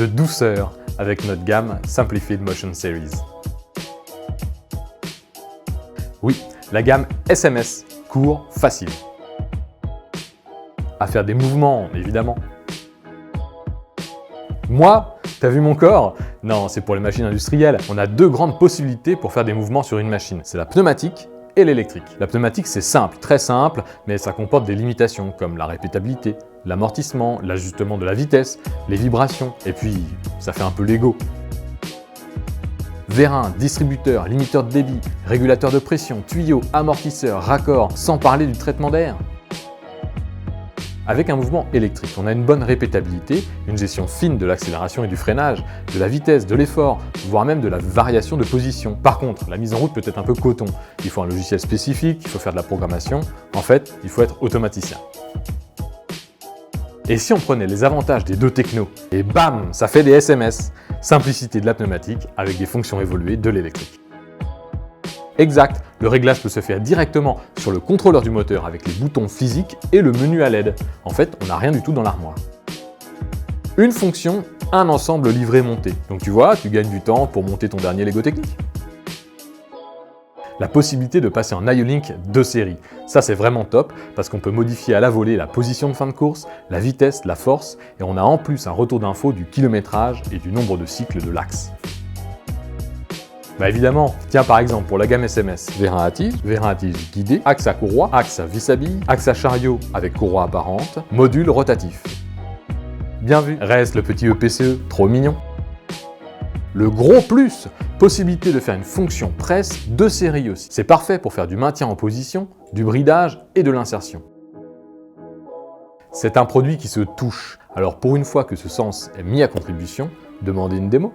de douceur avec notre gamme Simplified Motion Series. Oui, la gamme SMS, court, facile. À faire des mouvements, évidemment. Moi, t'as vu mon corps? Non, c'est pour les machines industrielles. On a deux grandes possibilités pour faire des mouvements sur une machine. C'est la pneumatique et l'électrique. La pneumatique, c'est simple, très simple, mais ça comporte des limitations comme la répétabilité, l'amortissement, l'ajustement de la vitesse, les vibrations, et puis ça fait un peu l'ego. Vérin, distributeur, limiteur de débit, régulateur de pression, tuyau, amortisseur, raccord, sans parler du traitement d'air. Avec un mouvement électrique, on a une bonne répétabilité, une gestion fine de l'accélération et du freinage, de la vitesse, de l'effort, voire même de la variation de position. Par contre, la mise en route peut être un peu coton. Il faut un logiciel spécifique, il faut faire de la programmation. En fait, il faut être automaticien. Et si on prenait les avantages des deux technos, et bam, ça fait des SMS. Simplicité de la pneumatique avec des fonctions évoluées de l'électrique. Exact, le réglage peut se faire directement sur le contrôleur du moteur avec les boutons physiques et le menu à LED. En fait, on n'a rien du tout dans l'armoire. Une fonction, un ensemble livré monté. Donc tu vois, tu gagnes du temps pour monter ton dernier Lego technique. La possibilité de passer en IO-Link de série. Ça c'est vraiment top parce qu'on peut modifier à la volée la position de fin de course, la vitesse, la force et on a en plus un retour d'info du kilométrage et du nombre de cycles de l'axe. Bah évidemment, tiens par exemple pour la gamme SMS, vérin à tige guidé, axe à courroie, axe à vis-à-vis, axe à chariot avec courroie apparente, module rotatif. Bien vu, reste le petit EPCE, trop mignon. Le gros plus, possibilité de faire une fonction presse de série aussi. C'est parfait pour faire du maintien en position, du bridage et de l'insertion. C'est un produit qui se touche, alors pour une fois que ce sens est mis à contribution, demandez une démo.